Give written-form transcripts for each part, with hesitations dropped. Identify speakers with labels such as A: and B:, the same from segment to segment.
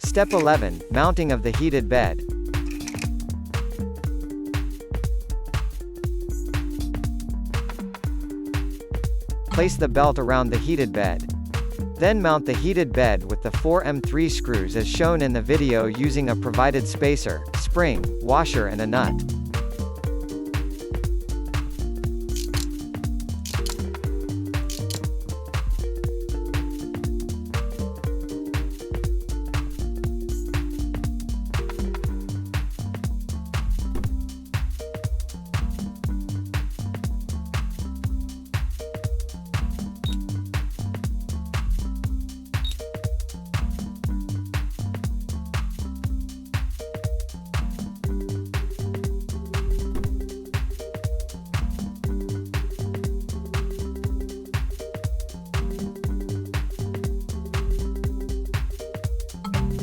A: Step 11. Mounting of the heated bed. Place the belt around the heated bed. Then mount the heated bed with the 4M3 screws as shown in the video using a provided spacer, spring, washer and a nut.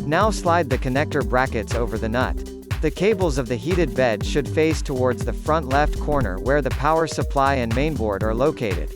A: Now slide the connector brackets over the nut. The cables of the heated bed should face towards the front left corner where the power supply and mainboard are located.